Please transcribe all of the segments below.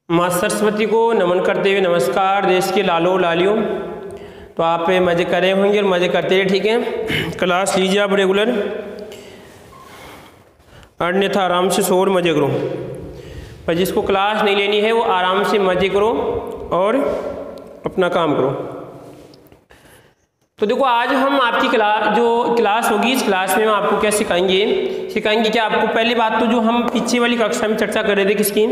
माँ सरस्वती को नमन करते हुए नमस्कार देश के लालो लालियों। तो आप मज़े कर रहे होंगे और मज़े करते रहे, ठीक है। क्लास लीजिए आप रेगुलर, अन्यथा आराम से सो और मज़े करो। पर जिसको क्लास नहीं लेनी है वो आराम से मज़े करो और अपना काम करो। तो देखो आज हम आपकी क्लास होगी, इस क्लास में हम आपको क्या सिखाएंगे कि आपको पहली बात तो जो हम पीछे वाली कक्षा में चर्चा कर रहे थे, किसकी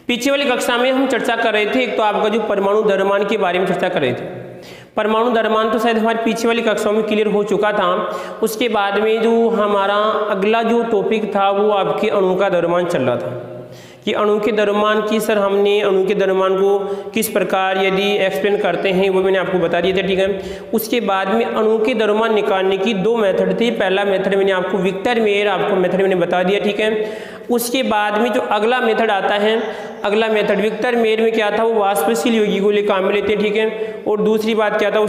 पीछे वाली कक्षा में हम चर्चा कर रहे थे, एक तो आपका जो परमाणु द्रव्यमान के बारे में चर्चा कर रहे थे। परमाणु द्रव्यमान तो शायद हमारी पीछे वाली कक्षाओं में क्लियर हो चुका था। उसके बाद में जो हमारा अगला जो टॉपिक था वो आपके अणु का द्रव्यमान चल रहा था कि अणु के द्रव्यमान की सर हमने अणु के द्रव्यमान को किस प्रकार यदि एक्सप्लेन करते हैं वो मैंने आपको बता दिया था, ठीक है। उसके बाद में अणु के द्रव्यमान निकालने की दो मेथड थी। पहला मेथड मैंने आपको विक्टर मेयर आपको मेथड मैंने बता दिया, ठीक है। उसके बाद में जो अगला मेथड आता है, अगला मेथड विक्टर मेयर में क्या था, वो वाष्पशील यौगिकों को काम में लेते हैं, ठीक है। और दूसरी बात क्या था,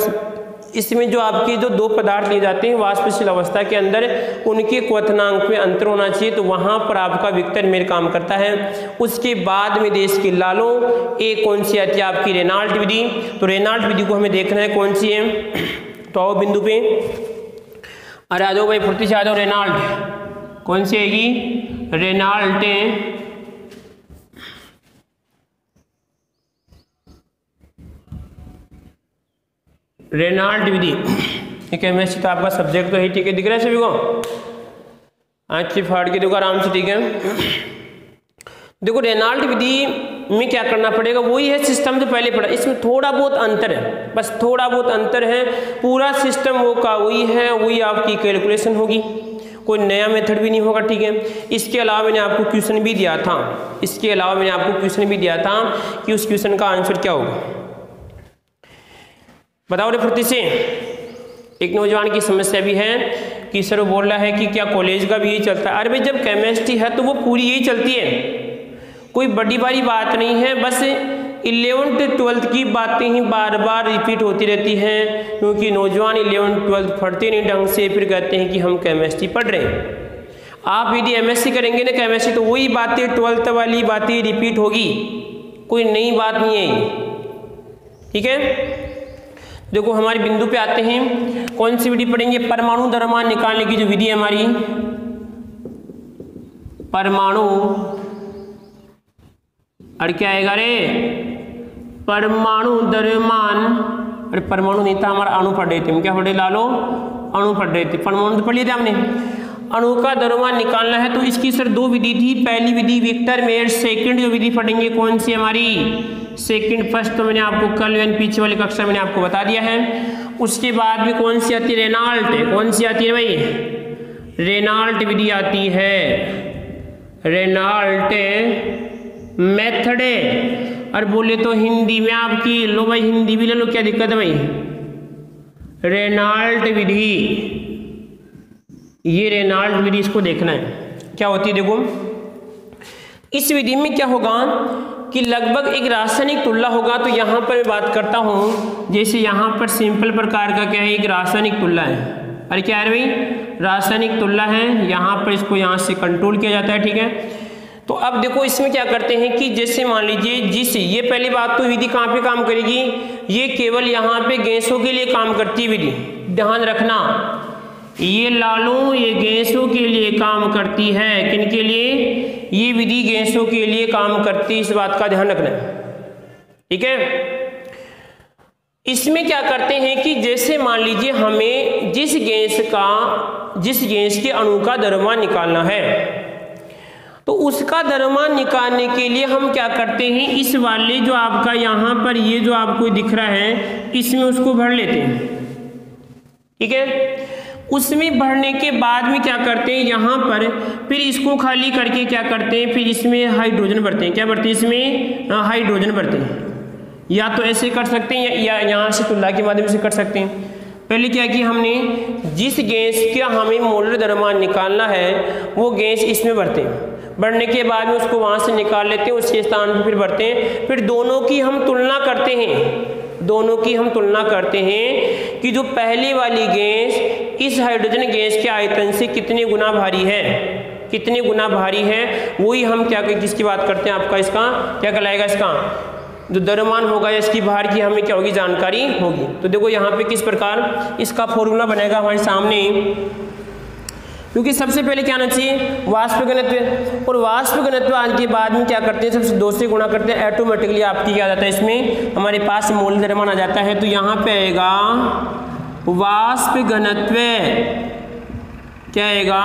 इसमें जो आपके जो दो पदार्थ लिए जाते हैं वाष्पशील अवस्था के अंदर, उनके क्वथनांक में अंतर होना चाहिए, तो वहां पर आपका विक्टर मेयर काम करता है। उसके बाद में देश के लालों एक कौन सी आती है आपकी रेनाल्ट विधि। तो रेनाल्ट विधि को हमें देखना है कौन सी है। तो आओ बिंदु पे, अरे आ जाओ भाई, फुर्ती से आ जाओ। रेनाल्ट कौन सी आएगी, रेनाल्ट रेनाल्ट विधि, ठीक है। केमिस्ट्री तो आपका सब्जेक्ट तो है, ठीक है, दिख रहा है सभी को, आँखें फाड़ के देखो आराम से, ठीक है। देखो रेनाल्ट विधि में क्या करना पड़ेगा, वही है सिस्टम जो पहले पढ़ा, इसमें थोड़ा बहुत अंतर है, बस थोड़ा बहुत अंतर है। पूरा सिस्टम वो का वही है, वही आपकी कैलकुलेशन होगी, कोई नया मेथड भी नहीं होगा, ठीक है। इसके अलावा मैंने आपको क्वेश्चन भी दिया था, कि उस क्वेश्चन का आंसर क्या होगा, बताओ रे फुर्ती से। एक नौजवान की समस्या भी है कि सर वो बोल रहा है कि क्या कॉलेज का भी यही चलता है। अरे भाई जब केमिस्ट्री है तो वो पूरी यही चलती है, कोई बड़ी बड़ी बात नहीं है, बस 11th 12th की बातें ही बार बार रिपीट होती रहती हैं, क्योंकि नौजवान 11th 12th पढ़ते नहीं ढंग से, फिर कहते हैं कि हम केमिस्ट्री पढ़ रहे हैं। आप यदि एमएससी करेंगे ना केमिस्ट्री, तो वही बातें 12th वाली बातें रिपीट होगी, कोई नई बात नहीं है, ठीक है। देखो हमारे बिंदु पे आते हैं, कौन सी विधि पढ़ेंगे, परमाणु द्रव्यमान निकालने की जो विधि है हमारी, परमाणु, और क्या आएगा रे, परमाणु द्रव्यमान, अरे परमाणु नहीं था हमारा, अणु पढ़ रहे थे हम, क्या पढ़ रहे लालो, अणु पढ़ रहे थे, परमाणु तो पढ़ लिए थे हमने। अणु का द्रव्यमान निकालना है तो इसकी सर दो विधि थी, पहली विधि विक्टर मेयर, सेकंड जो विधि पढ़ेंगे कौन सी हमारी सेकंड। फर्स्ट तो मैंने आपको कल पीछे वाली कक्षा मैंने आपको बता दिया है। उसके बाद भी कौन सी आती है, रेनाल्ट, कौन सी आती है भाई, रेनाल्ट विधि आती है, रेनाल्ट मेथड। और बोले तो हिंदी में आपकी, लो भाई हिंदी भी ले लो, क्या दिक्कत है भाई, रेनाल्ट विधि, ये रेनाल्ट विधि, इसको देखना है क्या होती है। देखो इस विधि में क्या होगा कि लगभग एक रासायनिक तुलना होगा। तो यहाँ पर मैं बात करता हूँ, जैसे यहाँ पर सिंपल प्रकार का क्या है, एक रासायनिक तुलना है। अरे क्या है भाई, रासायनिक तुलना है, यहाँ पर इसको यहाँ से कंट्रोल किया जाता है, ठीक है। तो अब देखो इसमें क्या करते हैं कि जैसे मान लीजिए ये पहली बात तो विधि कहाँ पे काम करेगी, ये केवल यहाँ पे गैसों के लिए काम करती है विधि, ध्यान रखना, ये लालू ये गैसों के लिए काम करती है, किनके लिए, ये विधि गैसों के लिए काम करती है, इस बात का ध्यान रखना, ठीक है। इसमें क्या करते हैं कि जैसे मान लीजिए हमें जिस गैस के अणु का द्रव्यमान निकालना है, तो उसका द्रव्यमान निकालने के लिए हम क्या करते हैं, इस वाले जो आपका यहाँ पर ये जो आपको दिख रहा है, इसमें उसको भर लेते हैं, ठीक है। उसमें भरने के बाद में क्या करते हैं, यहाँ पर फिर इसको खाली करके क्या करते हैं, फिर इसमें हाइड्रोजन भरते हैं, क्या भरते हैं, इसमें हाइड्रोजन भरते हैं। या तो ऐसे कर सकते हैं या यहाँ से तुलना के माध्यम से कर सकते हैं। पहले क्या कि हमने जिस गैस का हमें मोलर द्रव्यमान निकालना है वो गैस इसमें भरते हैं, भरने के बाद में उसको वहाँ से निकाल लेते हैं, उसके स्थान पर फिर भरते हैं। फिर दोनों की हम तुलना करते हैं कि जो पहले वाली गैस इस हाइड्रोजन गैस के आयतन से कितने गुना भारी है, कितने गुना भारी है, वही हम क्या किसकी बात करते हैं, आपका इसका क्या कहलाएगा, इसका जो द्रव्यमान होगा या इसकी भार की हमें क्या होगी, जानकारी होगी। तो देखो यहाँ पे किस प्रकार इसका फॉर्मूला बनेगा हमारे सामने, क्योंकि सबसे पहले क्या आना चाहिए, वाष्प घनत्व, और वाष्प घनत्व आने के बाद में क्या करते हैं, सबसे 2 से गुणा करते हैं, ऑटोमेटिकली आपकी क्या आ जाता है, इसमें हमारे पास मोल द्रव्यमान आ जाता है। तो यहाँ पे आएगा वाष्प घनत्व, क्या आएगा,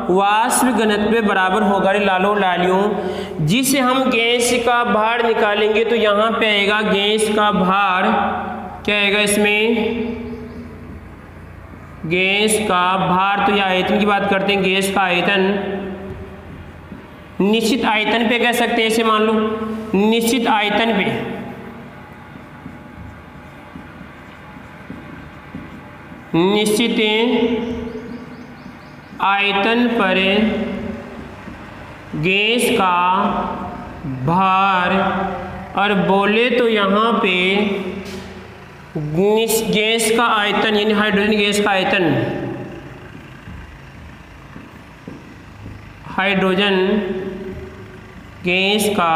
वाष्प घनत्व बराबर होगा रे लालो लालियों, जिसे हम गैस का भार निकालेंगे तो यहाँ पे आएगा गैस का भार, क्या आएगा इसमें, गैस का भार। तो यह आयतन की बात करते हैं, गैस का आयतन निश्चित आयतन पे कह सकते हैं, ऐसे मान लो निश्चित आयतन पे, निश्चित आयतन पर गैस का भार, और बोले तो यहाँ पे गैस का आयतन यानी हाइड्रोजन गैस का आयतन, हाइड्रोजन गैस का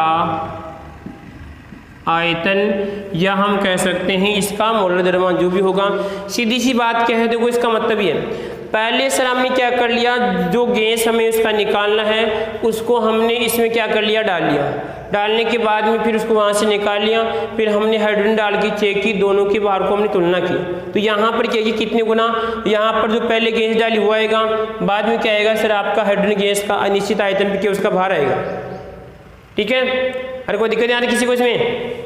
आयतन, या हम कह सकते हैं इसका मोलर द्रव्यमान जो भी होगा। सीधी सी बात क्या है, देखो इसका मतलब ये है, पहले सर हमने क्या कर लिया, जो गैस हमें उसका निकालना है उसको हमने इसमें क्या कर लिया, डाल लिया, डालने के बाद में फिर उसको वहाँ से निकाल लिया, फिर हमने हाइड्रोजन डाल के चेक की, दोनों के भार को हमने तुलना की। तो यहाँ पर क्या है, कितने गुना, यहाँ पर जो पहले गैस डाली वो आएगा, बाद में क्या आएगा सर, आपका हाइड्रोजन गैस का अनिश्चित आयतन पे क्या उसका भार आएगा। ठीक है, अरे कोई दिक्कत नहीं आ रही किसी को इसमें।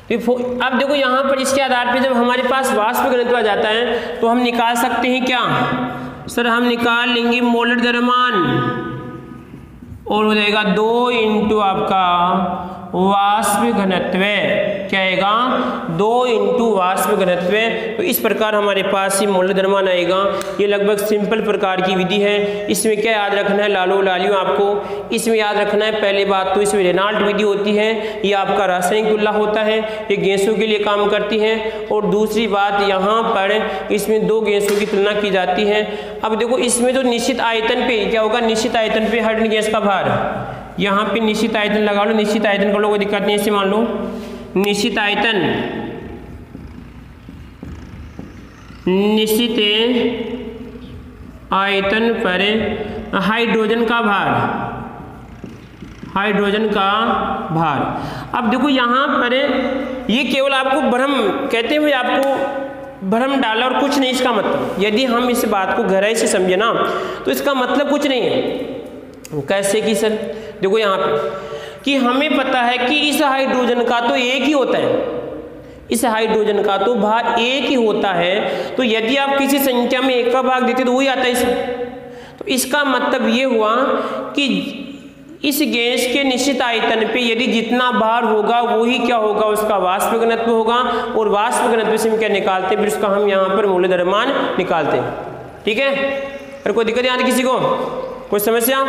तो अब देखो यहाँ पर इसके आधार पे जब हमारे पास वाष्प घनत्व आ जाता है तो हम निकाल सकते हैं क्या, सर हम निकाल लेंगे मोलर द्रव्यमान, और हो जाएगा 2 इंटू आपका वाष्प घनत्व, क्या आएगा, 2 इंटू वाष्प घनत्व। तो इस प्रकार हमारे पास ही मोलर द्रव्यमान आएगा। ये लगभग सिंपल प्रकार की विधि है। इसमें क्या याद रखना है लालो लालियों, आपको इसमें याद रखना है, पहले बात तो इसमें रेनॉल्ट विधि होती है, ये आपका रासायनिक तुलना होता है, ये गैसों के लिए काम करती है। और दूसरी बात यहाँ पर इसमें 2 गैसों की तुलना की जाती है। अब देखो इसमें जो निश्चित आयतन पे क्या होगा, निश्चित आयतन पे हाइड्रोजन गैस का भार, यहाँ पे निश्चित आयतन लगा लो, निश्चित आयतन कर लो, कोई दिक्कत नहीं, इसे मान लो निश्चित आयतन, निश्चित आयतन पर हाइड्रोजन का भार, हाइड्रोजन का भार। अब देखो यहाँ पर ये केवल आपको भ्रम कहते हुए आपको भ्रम डाला और कुछ नहीं, इसका मतलब यदि हम इस बात को गहराई से समझे ना तो इसका मतलब कुछ नहीं है। कैसे कि सर देखो यहाँ पे कि हमें पता है कि इस हाइड्रोजन का तो एक ही होता है, इस हाइड्रोजन का तो भार एक ही होता है। तो यदि आप किसी संख्या में 1 का भाग देते तो वही आता है इसमें। तो इसका मतलब ये हुआ कि इस गैस के निश्चित आयतन पे यदि जितना भार होगा वही क्या होगा, उसका वाष्प घनत्व होगा, और वाष्प घनत्व से हम क्या निकालते हैं, फिर उसका हम यहाँ पर मोलर द्रव्यमान निकालते हैं। ठीक है, अरे कोई दिक्कत यहाँ किसी को, कोई समस्या?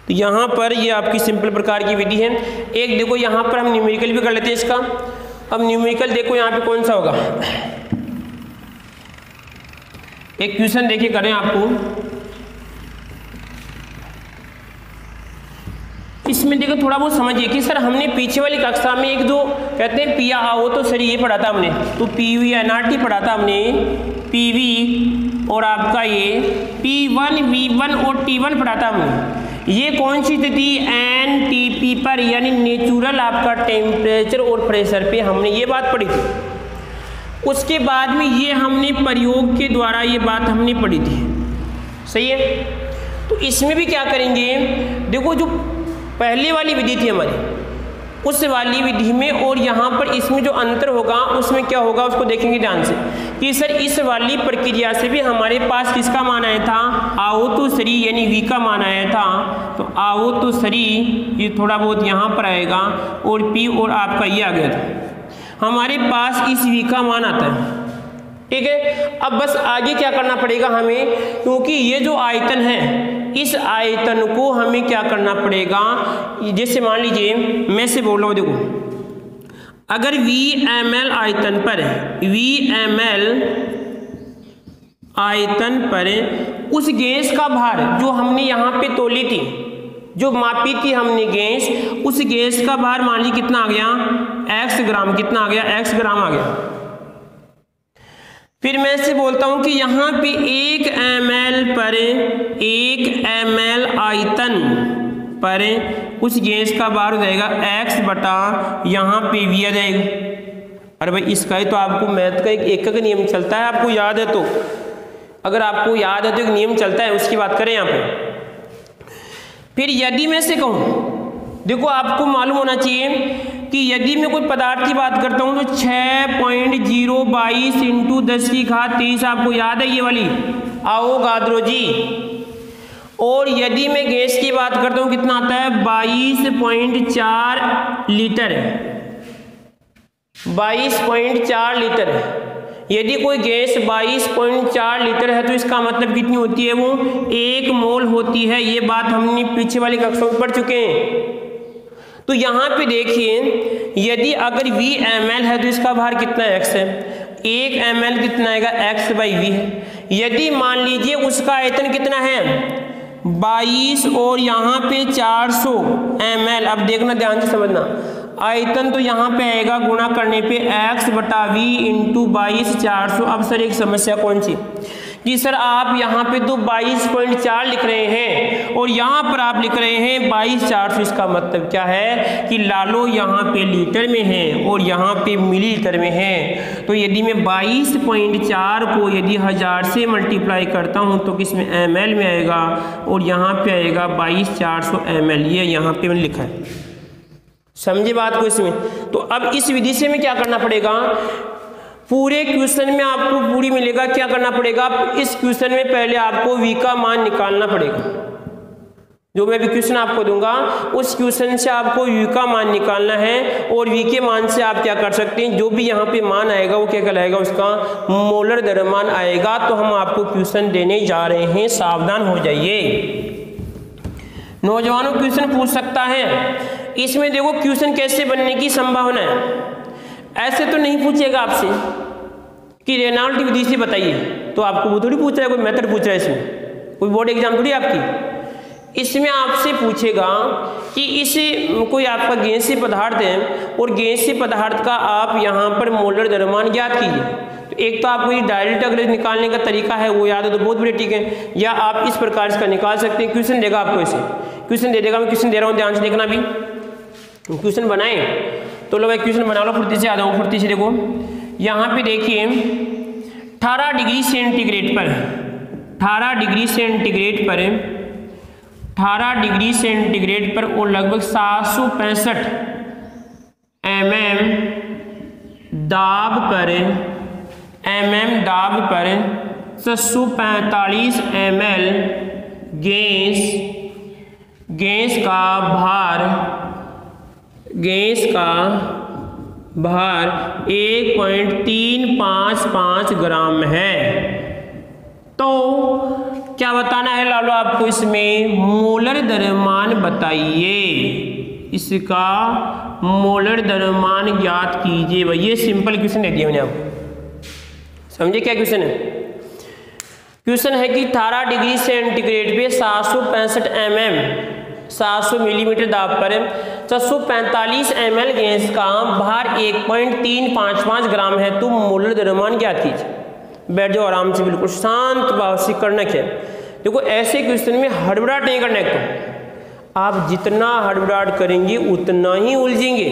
तो यहाँ पर ये आपकी सिंपल प्रकार की विधि है। एक देखो यहाँ पर हम न्यूमेरिकल भी कर लेते हैं इसका। अब न्यूमेरिकल देखो यहाँ पे कौन सा होगा, एक क्वेश्चन देखिए करें आपको। इसमें देखो थोड़ा बहुत समझिए कि सर हमने पीछे वाली कक्षा में एक जो कहते हैं पिया आओ तो सर ये पढ़ा था हमने, तो पीवी एनआरटी पढ़ा था हमने, पीवी और आपका ये P1 V1 और T1 पढ़ा था हमने। ये कौन सी स्थिति, एनटीपी पर यानी नेचुरल आपका टेम्परेचर और प्रेशर पे हमने ये बात पढ़ी थी। उसके बाद में ये हमने प्रयोग के द्वारा ये बात हमने पढ़ी थी, सही है। तो इसमें भी क्या करेंगे, देखो जो पहले वाली विधि थी हमारी उस वाली विधि में और यहाँ पर इसमें जो अंतर होगा उसमें क्या होगा उसको देखेंगे ध्यान से कि सर इस वाली प्रक्रिया से भी हमारे पास किसका मान आया था, आओ तो सरी यानी V का मान आया था। तो आओ तो सरी ये थोड़ा बहुत यहाँ पर आएगा और P और आपका ये आ गया था, हमारे पास इस V का मान आता है। ठीक है, अब बस आगे क्या करना पड़ेगा हमें, क्योंकि ये जो आयतन है इस आयतन को हमें क्या करना पड़ेगा, जैसे मान लीजिए मैं से बोल रहा हूँ, देखो अगर VmL आयतन पर VmL आयतन पर उस गैस का भार जो हमने यहाँ पे तोली थी, जो मापी थी हमने गैस, उस गैस का भार मान लीजिए कितना आ गया x ग्राम, कितना आ गया x ग्राम आ गया। फिर मैं इससे बोलता हूं कि यहाँ पे 1 ml पर 1 ml आयतन पर उस गैस का भार हो जाएगा x बटा यहाँ पे v आ जाएगा। अरे भाई इसका ही तो आपको मैथ का एक एकक नियम चलता है, आपको याद है तो, अगर आपको याद है तो एक नियम चलता है, उसकी बात करें यहाँ पे। फिर यदि मैं से कहूँ, देखो आपको मालूम होना चाहिए कि यदि मैं कोई पदार्थ की बात करता हूँ तो 6.022 × 10⁻³ आपको याद है ये वाली आवोगाद्रो जी। और यदि मैं गैस की बात करता हूँ कितना आता है 22.4 लीटर, 22.4 लीटर। यदि कोई गैस 22.4 लीटर है तो इसका मतलब कितनी होती है, वो 1 मोल होती है। ये बात हमने पीछे वाली कक्षा में पढ़ चुके हैं। तो यहाँ पे देखिए यदि अगर V ml है तो इसका भार कितना x है, 1 ml कितना आएगा x/v है। यदि मान लीजिए उसका आयतन कितना है 22 और यहाँ पे 400 ml, अब देखना ध्यान से समझना, आयतन तो यहाँ पे आएगा गुणा करने पे x बटा v इंटू 22 400। अब सर एक समस्या कौन सी कि सर आप यहाँ पे तो 22.4 लिख रहे हैं और यहाँ पर आप लिख रहे हैं 22/400, इसका मतलब क्या है कि लालो यहाँ पे लीटर में है और यहाँ पे मिलीलीटर में है। तो यदि मैं 22.4 को यदि 1000 से मल्टीप्लाई करता हूँ तो किसमें ml में आएगा और यहाँ पे आएगा 22/400 ml, ये यहाँ पे मैंने लिखा है। समझे बात को इसमें? तो अब इस विधि से में क्या करना पड़ेगा, पूरे क्वेश्चन में आपको पूरी मिलेगा, क्या करना पड़ेगा, इस क्वेश्चन में पहले आपको v का मान निकालना पड़ेगा। जो मैं भी क्वेश्चन आपको दूंगा उस क्वेश्चन से आपको v का मान निकालना है और v के मान से आप क्या कर सकते हैं, जो भी यहाँ पे मान आएगा वो क्या कहलाएगा, उसका मोलर द्रव्यमान आएगा। तो हम आपको क्वेश्चन देने जा रहे हैं, सावधान हो जाइए। नौजवानों क्वेश्चन पूछ सकता है, इसमें देखो क्वेश्चन कैसे बनने की संभावना है। ऐसे तो नहीं पूछेगा आपसे कि रेनॉल्ट विधि से बताइए, तो आपको वो थोड़ी पूछ रहा है, कोई मेथड पूछ रहा है, इसमें कोई बोर्ड एग्जाम थोड़ी आपकी। इसमें आपसे पूछेगा कि इसे कोई आपका गैसीय पदार्थ है और गैसीय पदार्थ का आप यहाँ पर मोलर द्रव्यमान ज्ञात कीजिए। तो एक तो आपको ये डायरेक्ट अगर निकालने का तरीका है वो याद है तो बहुत बढ़िया, ठीक है, या आप इस प्रकार इसका निकाल सकते हैं। क्वेश्चन देगा आपको, इसे क्वेश्चन दे देगा, मैं क्वेश्चन दे रहा हूँ, ध्यान से देखना भी। क्वेश्चन बनाए तो लो भाई क्वेश्चन बना लो, फुर्ती से आ जाओ, फुर्ती से देखो। यहाँ पे देखिए 18 डिग्री सेंटीग्रेड पर 18 डिग्री सेंटीग्रेड पर और लगभग 765 mm दाब पर 745 ml गैस का भार 1.355 ग्राम है। तो क्या बताना है लालो आपको, इसमें मोलर द्रव्यमान बताइए, इसका मोलर द्रव्यमान ज्ञात कीजिए। भाई ये सिंपल क्वेश्चन दे दिया मैंने आपको। समझे क्या क्वेश्चन है? क्वेश्चन है कि 18 डिग्री सेंटीग्रेड पे 765 mm 700 मिलीमीटर दाब पर 745 ml गैस का भार 1.355 ग्राम है, तो मोलर द्रव्यमान ज्ञात कीजिए। बैठ जाओ आराम से, बिल्कुल शांत भाव से करना क्या है। देखो ऐसे क्वेश्चन में हड़बड़ाहट नहीं करना है, तो आप जितना हड़बड़ाहट करेंगे उतना ही उलझेंगे।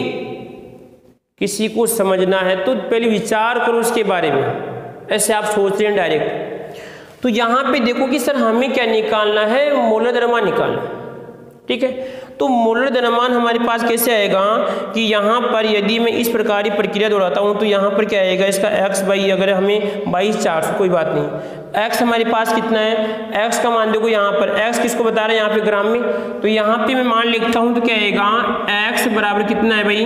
किसी को समझना है तो पहले विचार करो उसके बारे में, ऐसे आप सोच रहे हैं डायरेक्ट। तो यहाँ पे देखो कि सर हमें क्या निकालना है, मोलर द्रव्यमान निकालना है, ठीक है। तो मोलर द्रव्यमान हमारे पास कैसे आएगा कि यहाँ पर यदि मैं इस प्रकार की प्रक्रिया दोहराता हूँ तो यहाँ पर क्या आएगा, इसका x बाई, अगर हमें 22/400, कोई बात नहीं, x हमारे पास कितना है, x का मान देखो यहाँ पर, x किसको बता रहे हैं यहाँ पे ग्राम में, तो यहाँ पे मैं मान लिखता हूँ तो क्या आएगा, x बराबर कितना है भाई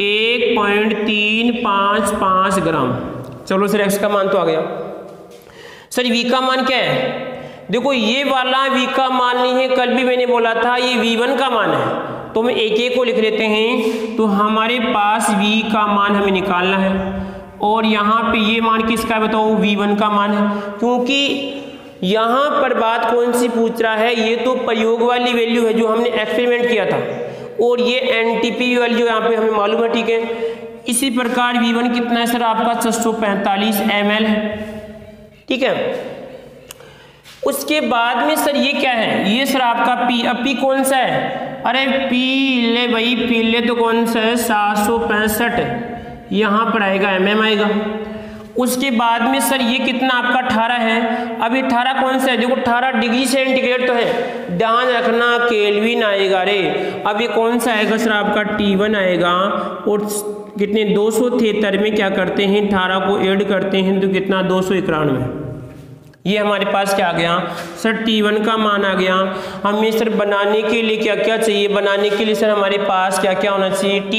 1.355 ग्राम। चलो सर x का मान तो आ गया। सर v का मान क्या है, देखो ये वाला v का मान नहीं है, कल भी मैंने बोला था ये v1 का मान है, तो मैं एक एक को लिख लेते हैं। तो हमारे पास v का मान हमें निकालना है और यहाँ पे ये मान किसका है बताओ, V1 का मान है। क्योंकि यहाँ पर बात कौन सी पूछ रहा है, ये तो प्रयोग वाली वैल्यू है जो हमने एक्सपेरिमेंट किया था, और ये एनटीपी वैल्यू यहाँ पे हमें मालूम है, ठीक है। इसी प्रकार V1 कितना है सर आपका 645 ml है, ठीक है। उसके बाद में सर ये क्या है, ये सर आपका P, अब P कौन सा है, अरे P ले भाई, P ले तो कौन सा है 765, यहाँ पर आएगा mm आएगा। उसके बाद में सर ये कितना आपका 18 है, अब 18 कौन सा है, देखो 18 डिग्री सेंटीग्रेड तो है, ध्यान रखना केल्विन आएगा रे। अब ये कौन सा आएगा सर आपका T1 आएगा, और कितने 273 में क्या करते हैं 18 को ऐड करते हैं तो कितना 291, ये हमारे पास क्या आ गया सर T1 का मान आ गया। हमें सर बनाने के लिए क्या क्या चाहिए, बनाने के लिए सर हमारे पास क्या क्या होना चाहिए, T,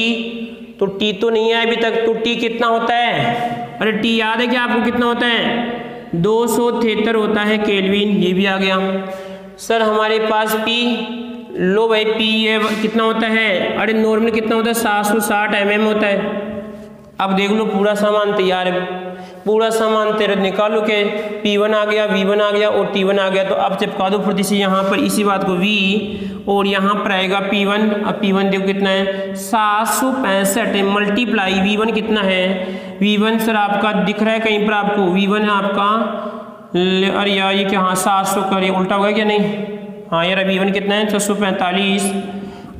तो T तो नहीं है अभी तक, तो T कितना होता है, अरे T याद है क्या आपको कितना होता है 273 होता है केल्विन, ये भी आ गया। सर हमारे पास P, लो भाई P ये कितना होता है, अरे नॉर्मल कितना होता है 760 mm होता है। अब देख लो पूरा सामान तैयार है, पूरा सामान तेरे निकालो के P1 आ गया, V1 आ गया और T1 आ गया, तो अब चिपका दो फुर्ती से यहाँ पर इसी बात को V, और यहाँ पर आएगा P1। अब P1 देखो कितना है 765 मल्टीप्लाई V1 कितना है, V1 सर आपका दिख रहा है कहीं पर आपको, V1 है आपका, अरे यार ये क्या, हाँ 700 करिए उल्टा होगा क्या, नहीं हाँ यार V1 कितना है 645,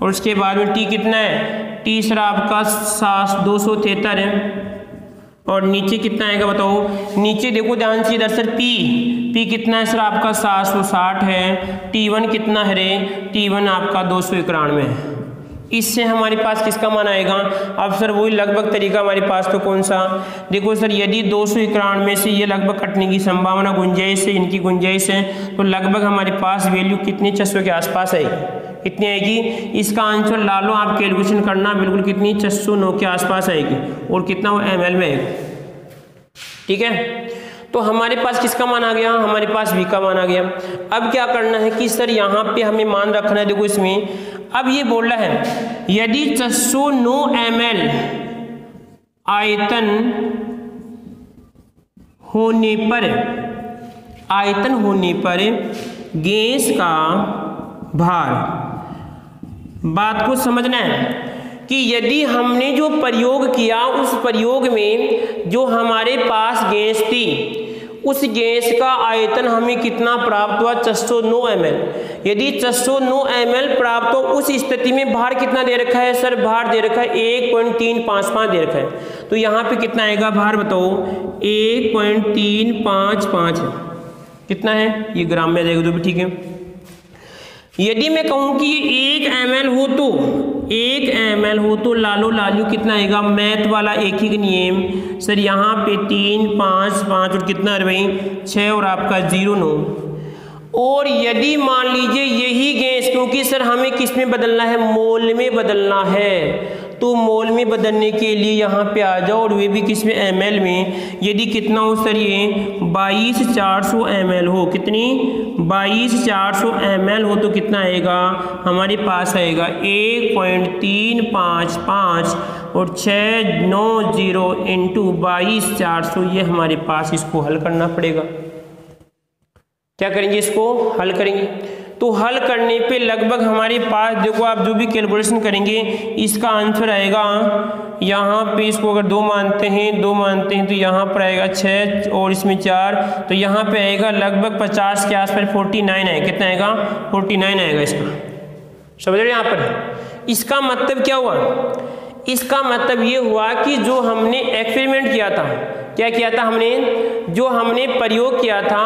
और उसके बाद में T कितना है, T सर आपका 273 है, और नीचे कितना आएगा बताओ, नीचे देखो ध्यान से इधर सर P कितना है सर आपका 760 है, T1 कितना है रे, T1 आपका 291 है। इससे हमारे पास किसका मान आएगा, अब सर वही लगभग तरीका हमारे पास तो कौन सा, देखो सर यदि 291 में से ये लगभग कटने की संभावना गुंजाइश है, इनकी गुंजाइश है, तो लगभग हमारे पास वैल्यू कितनी 600 के आसपास आएगी, कितनी आएगी, इसका आंसर ला लो आप, कैलकुलेशन करना बिल्कुल कितनी 609 के आसपास आएगी, और कितना वो ml में आएगा, ठीक है। तो हमारे पास किसका मान आ गया, हमारे पास V का मान आ गया। अब क्या करना है कि सर यहाँ पे हमें मान रखना है, देखो इसमें अब ये बोल रहा है यदि 609 ml आयतन होने पर गैस का भार, बात को समझना है कि यदि हमने जो प्रयोग किया उस प्रयोग में जो हमारे पास गैस थी उस गैस का आयतन हमें कितना प्राप्त हुआ 609 ml। यदि 609 ml प्राप्त हो उस स्थिति में भार कितना दे रखा है सर, भार दे रखा है 1.355 दे रखा है, तो यहाँ पे कितना आएगा भार बताओ 1.355 कितना है, ये ग्राम में जाएगा तो भी ठीक है। यदि मैं कहूँ कि ये 1 ml हो तो लालो लालू कितना आएगा, मैथ वाला एक ही नियम सर, यहाँ पे 3 5 5 और कितना है भाई 6 और आपका 0 9। और यदि मान लीजिए यही गैस, क्योंकि सर हमें किस में बदलना है, मोल में बदलना है, तो मोल में बदलने के लिए यहाँ पे आ जाओ, और वे भी किस में ml में। यदि कितना हो सर ये 22400 ml हो, कितनी 22400 ml हो तो कितना आएगा हमारे पास आएगा 1.355 और 690 इंटू 22400, ये हमारे पास, इसको हल करना पड़ेगा। क्या करेंगे, इसको हल करेंगे, तो हल करने पे लगभग हमारे पास देखो आप जो भी कैलकुलेशन करेंगे इसका आंसर आएगा, यहाँ पे इसको अगर 2 मानते हैं तो यहाँ पर आएगा 6 और इसमें 4, तो यहाँ पे आएगा लगभग 50 के आसपास 49 है, कितना आएगा 49 आएगा इसका, समझ रहे यहाँ पर। इसका मतलब क्या हुआ, इसका मतलब ये हुआ कि जो हमने एक्सपेरिमेंट किया था, क्या किया था हमने, जो हमने प्रयोग किया था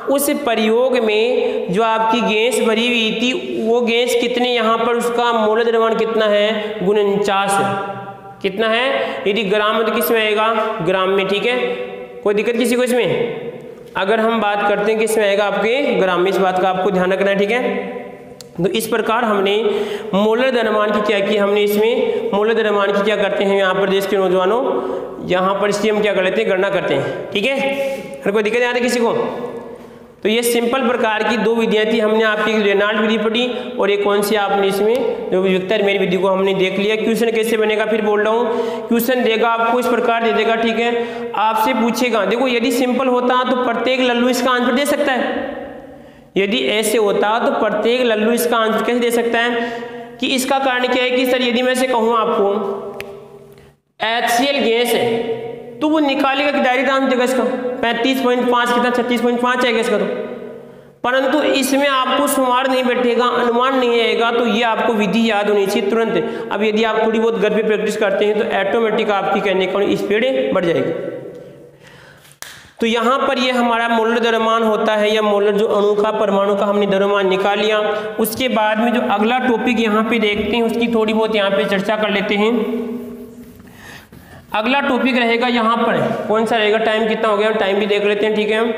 उस प्रयोग में जो आपकी गैस भरी हुई थी वो गैस कितने, यहाँ पर उसका मोल द्रव्यमान कितना है 49 है, कितना है, यदि ग्राम में तो किस में आएगा ग्राम में, ठीक है, कोई दिक्कत किसी को इसमें। अगर हम बात करते हैं किस में आएगा आपके ग्राम में, इस बात का आपको ध्यान रखना है, ठीक है। तो इस प्रकार हमने मोलर द्रव्यमान की क्या की, हमने इसमें मोलर द्रव्यमान की क्या करते हैं यहाँ पर देश के नौजवानों, यहाँ पर इसकी हम क्या कर लेते हैं गणना करते हैं, ठीक है। अगर कोई दिक्कत नहीं आती किसी को, तो ये सिंपल प्रकार की दो विधियाँ थी। हमने आपकी रेनॉल्ट विधि पढ़ी और एक कौन सी आपने इसमें जो विक्टर मेरी विधि को हमने देख लिया। क्वेश्चन कैसे बनेगा फिर बोल रहा हूँ, क्वेश्चन देगा आपको इस प्रकार दे देगा, ठीक है, आपसे पूछेगा, देखो यदि सिंपल होता तो प्रत्येक लल्लू इसका आंसर दे सकता है। यदि ऐसे होता तो प्रत्येक लल्लू इसका आंसर कैसे दे सकता है कि इसका कारण क्या है कि सर यदि मैं से कहूँ आपको HCl गैस है तो वो निकालेगा कि डायरेक्ट आंसर देगा इसका 35.5 कितना 36.5 आएगा इसका। तो परंतु इसमें आपको शुमार नहीं बैठेगा, अनुमान नहीं आएगा, तो ये आपको विधि याद होनी चाहिए तुरंत। अब यदि आप थोड़ी बहुत घर पे प्रैक्टिस करते हैं तो ऑटोमेटिक आपकी कहने का स्पीड बढ़ जाएगी। तो यहाँ पर ये हमारा मोलर द्रव्यमान होता है या मोलर जो अणु का परमाणु का हमने द्रव्यमान निकाल लिया। उसके बाद में जो अगला टॉपिक यहाँ पे देखते हैं उसकी थोड़ी बहुत यहाँ पे चर्चा कर लेते हैं। अगला टॉपिक रहेगा यहाँ पर कौन सा रहेगा, टाइम कितना हो गया टाइम भी देख लेते हैं, ठीक है।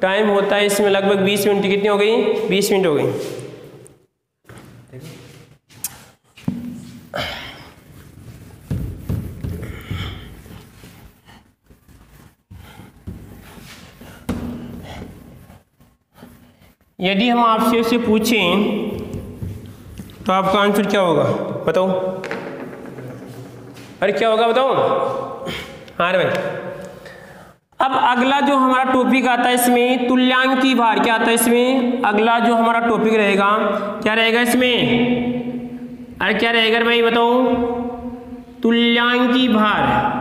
टाइम होता है इसमें लगभग 20 मिनट, कितनी हो गई 20 मिनट हो गई। यदि हम आपसे इसे पूछें तो आपका आंसर क्या होगा बताओ, अरे क्या होगा बताओ। हाँ भाई, अब अगला जो हमारा टॉपिक आता है इसमें तुल्यांकी भार, क्या आता है इसमें, अगला जो हमारा टॉपिक रहेगा क्या रहेगा इसमें, अरे क्या रहेगा भाई बताओ, तुल्यांकी भार।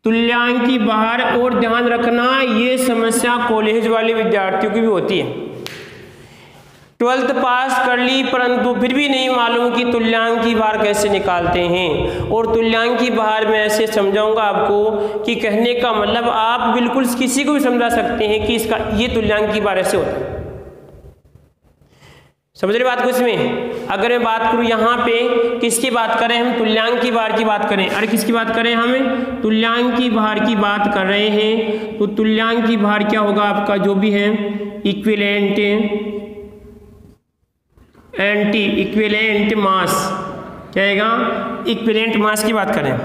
तुल्यांकी भार, और ध्यान रखना ये समस्या कॉलेज वाले विद्यार्थियों की भी होती है। 12th पास कर ली परंतु फिर भी नहीं मालूम कि तुल्यांकी भार कैसे निकालते हैं। और तुल्यांकी भार में ऐसे समझाऊंगा आपको कि कहने का मतलब आप बिल्कुल किसी को भी समझा सकते हैं कि इसका ये तुल्यांकी भार ऐसे होता है। समझ रहे बात को इसमें। अगर मैं बात करूं यहाँ पे किसकी बात करें, हम तुल्यांकी भार की बात करें, अरे किसकी बात करें, हम तुल्यांकी भार की बात कर रहे हैं। तो तुल्यांकी भार क्या होगा आपका जो भी है, इक्विवेलेंट एंटी इक्विवेलेंट मास, क्या आएगा, इक्विवेलेंट मास की बात करें।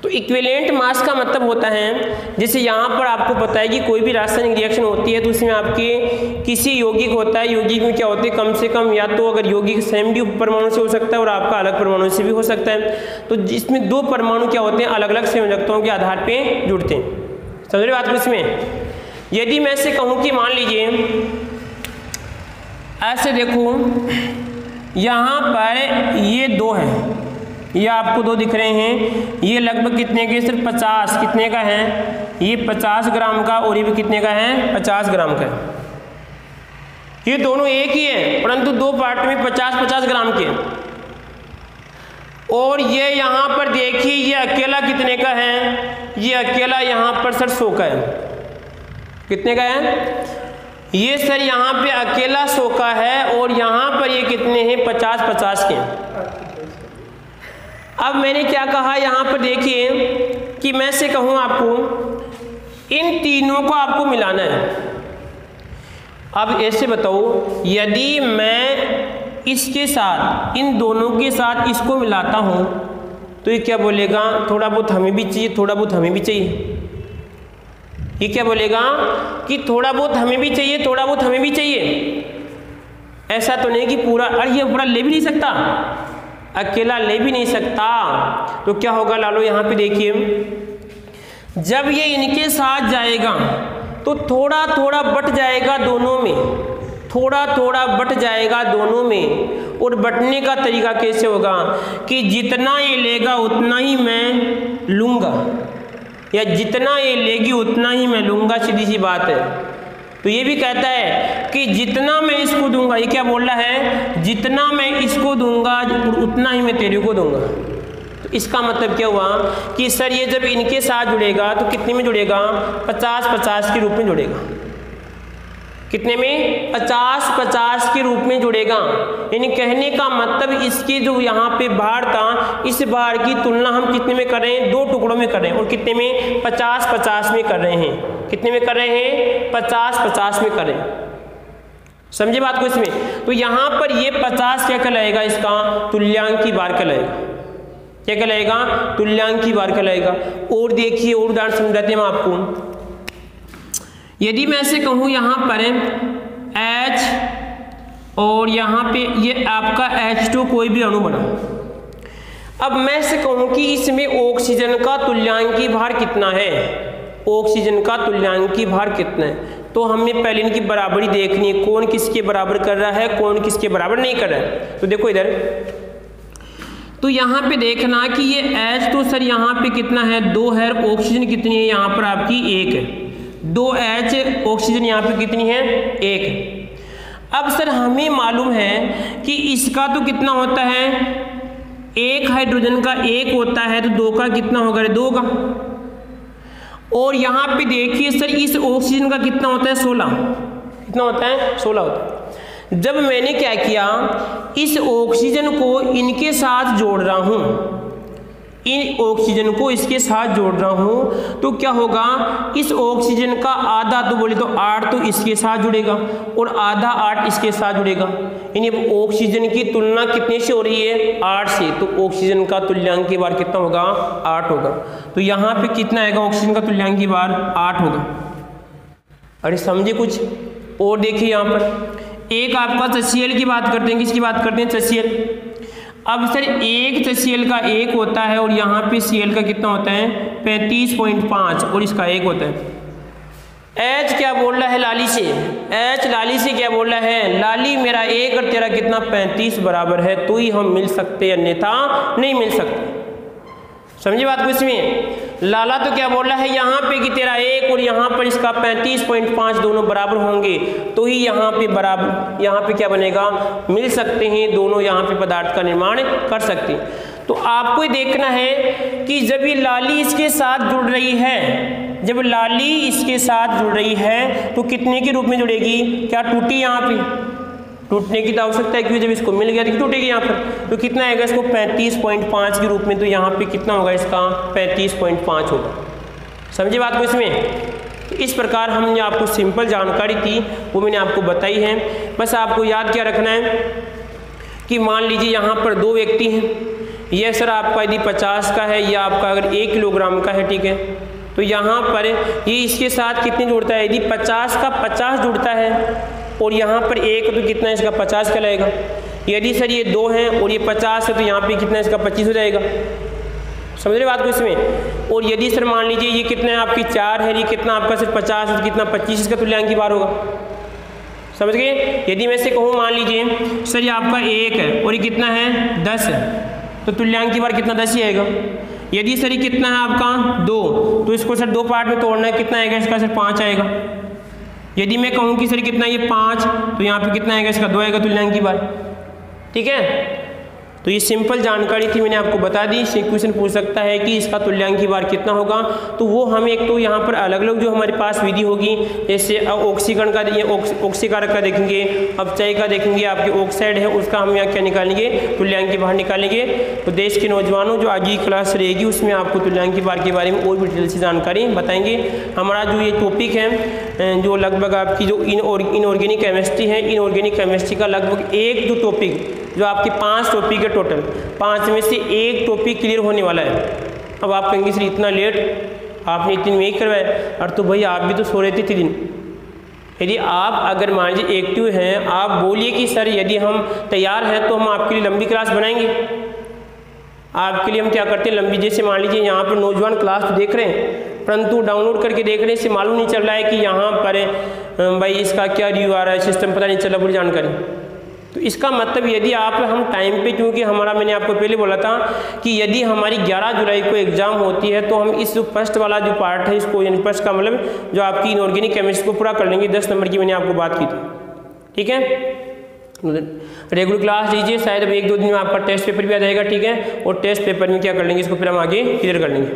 तो इक्विवेलेंट मास का मतलब होता है, जैसे यहाँ पर आपको पता है कि कोई भी रासायनिक रिएक्शन होती है तो उसमें आपके किसी यौगिक होता है, यौगिक में क्या होते हैं कम से कम, या तो अगर यौगिक सेम डी परमाणु से हो सकता है और आपका अलग परमाणु से भी हो सकता है। तो इसमें दो परमाणु क्या होते हैं, अलग अलग संयोजकताओं के आधार पर जुड़ते हैं। समझ रहे बात को इसमें। यदि मैं से कहूँ कि मान लीजिए ऐसे देखो यहाँ पर ये दो हैं, ये आपको दो दिख रहे हैं, ये लगभग कितने के, सिर्फ 50 कितने का है, ये 50 ग्राम का और ये भी कितने का है 50 ग्राम का। ये दोनों एक ही है परंतु दो पार्ट में 50-50 ग्राम के। और ये यहाँ पर देखिए ये अकेला कितने का है, ये अकेला यहाँ पर सर 100 का है। कितने का है ये सर, यहाँ पे अकेला 100 का है और यहाँ पर ये कितने हैं 50-50 के। अब मैंने क्या कहा यहाँ पर देखिए कि मैं से कहूँ आपको इन तीनों को आपको मिलाना है। अब ऐसे बताओ यदि मैं इसके साथ इन दोनों के साथ इसको मिलाता हूँ तो ये क्या बोलेगा, थोड़ा बहुत हमें भी चाहिए, थोड़ा बहुत हमें भी चाहिए। ये क्या बोलेगा कि थोड़ा बहुत हमें भी चाहिए, थोड़ा बहुत हमें भी चाहिए। ऐसा तो नहीं कि पूरा, अरे ये पूरा ले भी नहीं सकता, अकेला ले भी नहीं सकता। तो क्या होगा लालो यहाँ पे देखिए, जब ये इनके साथ जाएगा तो थोड़ा थोड़ा बट जाएगा दोनों में, थोड़ा थोड़ा बट जाएगा दोनों में। और बटने का तरीका कैसे होगा कि जितना ये लेगा उतना ही मैं लूँगा, या जितना ये लेगी उतना ही मैं लूँगा, सीधी सी बात है। तो ये भी कहता है कि जितना मैं इसको दूंगा, ये क्या बोल रहा है, जितना मैं इसको दूंगा उतना ही मैं तेरे को दूंगा। तो इसका मतलब क्या हुआ कि सर ये जब इनके साथ जुड़ेगा तो कितने में जुड़ेगा, 50-50 के रूप में जुड़ेगा। कितने में, 50-50 के रूप में जुड़ेगा। यानी कहने का मतलब इसके जो यहाँ पे भार था, इस भार की तुलना हम कितने में कर रहे हैं, दो टुकड़ों में कर रहे हैं और कितने में 50-50 में कर रहे हैं। कितने में कर रहे हैं, 50-50 में कर रहे हैं। समझे बात को इसमें। तो यहाँ पर ये 50 क्या कहलाएगा, इसका तुल्यांकी भार कहलाएगा। क्या कहलाएगा, तुल्यांकी भार कहलाएगा। और देखिए और उदाहरण समझाते हैं हम आपको। यदि मैं ऐसे कहूँ यहाँ पर H और यहाँ पे ये आपका H2 कोई भी अणु बना, अब मैं ऐसे कहूँ कि इसमें ऑक्सीजन का तुल्यांकी भार कितना है, ऑक्सीजन का तुल्यांकी भार कितना है, तो हमें पहले इनकी बराबरी देखनी है, कौन किसके बराबर कर रहा है, कौन किसके बराबर नहीं कर रहा है। तो देखो इधर, तो यहाँ पे देखना कि ये H तो सर यहाँ पे कितना है 2 है, ऑक्सीजन कितनी है यहाँ पर आपकी 1 है, 2H ऑक्सीजन यहाँ पे कितनी है 1। अब सर हमें मालूम है कि इसका तो कितना होता है, 1 हाइड्रोजन का 1 होता है, तो 2 का कितना होगा 2 का। और यहाँ पे देखिए सर इस ऑक्सीजन का कितना होता है 16, कितना होता है 16 होता है। जब मैंने क्या किया, इस ऑक्सीजन को इनके साथ जोड़ रहा हूँ, इन ऑक्सीजन को इसके साथ जोड़ रहा हूँ, तो क्या होगा, इस ऑक्सीजन का आधा तो बोले तो 8 तो इसके साथ जुड़ेगा और आधा 8 इसके साथ जुड़ेगा, यानी ऑक्सीजन की तुलना कितने से हो रही है 8 से, तो ऑक्सीजन का तुल्यांकी भार कितना होगा 8 होगा। तो यहाँ पे कितना आएगा ऑक्सीजन का तुल्यांकी भार 8 होगा। अरे समझे कुछ और, देखिए यहाँ पर एक आपका HCl की बात करते हैं, किसकी बात करते हैं HCl। अब सर एक HCl का 1 होता है और यहाँ पे Cl का कितना होता है 35.5 और इसका 1 होता है। H क्या बोल रहा है लाली से, H लाली से क्या बोल रहा है, लाली मेरा 1 और तेरा कितना 35 बराबर है, तो ही हम मिल सकते, अन्यथा नहीं मिल सकते। समझे बात को इसमें, लाला तो क्या बोल रहा है यहाँ पे कि तेरा 1 और यहाँ पर इसका 35.5 दोनों बराबर होंगे, तो ही यहाँ पे बराबर, यहाँ पे क्या बनेगा मिल सकते हैं, दोनों यहाँ पे पदार्थ का निर्माण कर सकते हैं। तो आपको देखना है कि जब ये लाली इसके साथ जुड़ रही है, जब लाली इसके साथ जुड़ रही है तो कितने के रूप में जुड़ेगी, क्या टूटी यहाँ पे, टूटने की तो आवश्यकता है क्योंकि जब इसको मिल गया तो टूटेगी यहाँ पर, तो कितना आएगा इसको 35.5 के रूप में, तो यहाँ पे कितना होगा इसका 35.5 होगा। समझे बात को इसमें। तो इस प्रकार हमने आपको सिंपल जानकारी थी वो मैंने आपको बताई है। बस आपको याद क्या रखना है कि मान लीजिए यहाँ पर 2 व्यक्ति हैं, यह सर आपका यदि 50 का है या आपका अगर 1 किलोग्राम का है, ठीक है, तो यहाँ पर ये इसके साथ कितने जुड़ता है, यदि 50 का 50 जुड़ता है और यहाँ पर 1 तो कितना इसका 50 कहलाएगा। यदि सर ये 2 हैं और ये 50 है तो यहाँ पे कितना इसका 25 हो जाएगा। समझ रहे बात को इसमें। और यदि सर मान लीजिए ये कितना है आपकी 4 है, ये कितना आपका सर 50 है तो कितना 25 इसका तुल्यांकी भार होगा। समझ गए। यदि मैं से कहूँ मान लीजिए सर ये आपका 1 है और ये कितना है 10 है, तो तुल्यांकी भार कितना 10 ही आएगा। यदि सर ये कितना है आपका 2, तो इसको सर 2 पार्ट में तोड़ना है, कितना आएगा इसका सर 5 आएगा। यदि मैं कहूँ कि सर कितना ये 5, तो यहाँ पे कितना आएगा इसका 2 आएगा तुल्यांकी भार। ठीक है, तो ये सिंपल जानकारी थी, मैंने आपको बता दी। क्वेश्चन पूछ सकता है कि इसका तुल्यांकी भार कितना होगा, तो वो हम एक तो यहाँ पर अलग अलग जो हमारे पास विधि होगी, जैसे ऑक्सीकरण का ऑक्सीकारक का देखेंगे, अपचय का देखेंगे, आपके ऑक्साइड है उसका हम यहाँ क्या निकालेंगे तुल्यांकी भार निकालेंगे। तो देश के नौजवानों जो आज की क्लास रहेगी उसमें आपको तुल्यांकी भार के बारे में और भी डिटेल से जानकारी बताएंगे। हमारा जो ये टॉपिक है जो लगभग आपकी जो इनऑर्गेनिक केमिस्ट्री है, इनऑर्गेनिक केमिस्ट्री का लगभग 1-2 टॉपिक जो आपके 5 टॉपिक है टोटल, 5 में से 1 टॉपिक क्लियर होने वाला है। अब आप कहेंगे सर इतना लेट आपने इतने में ही करवाया, और तो भाई आप भी तो सो रहे थे 3 दिन। यदि आप अगर मान लीजिए एक्टिव हैं, आप बोलिए कि सर यदि हम तैयार हैं तो हम आपके लिए लंबी क्लास बनाएंगे। आपके लिए हम क्या करते हैं लंबी, जैसे मान लीजिए यहाँ पर नौजवान क्लास तो देख रहे हैं परंतु डाउनलोड करके देख रहे हैं, इससे मालूम नहीं चल रहा है कि यहाँ पर भाई इसका क्या रिव्यू आ रहा है, सिस्टम पता नहीं चल रहा पूरी जानकारी। तो इसका मतलब यदि आप हम टाइम पे, क्योंकि हमारा मैंने आपको पहले बोला था कि यदि हमारी 11 जुलाई को एग्जाम होती है तो हम इस जो फर्स्ट वाला जो पार्ट है इसको, यानी फर्स्ट का मतलब जो आपकी इनऑर्गेनिक केमिस्ट्री को पूरा कर लेंगे। 10 नंबर की मैंने आपको बात की थी। ठीक है, रेगुलर क्लास लीजिए, शायद अब 1-2 दिन में आपका टेस्ट पेपर भी आ जाएगा। ठीक है, और टेस्ट पेपर में क्या कर लेंगे इसको फिर हम आगे क्लियर कर लेंगे।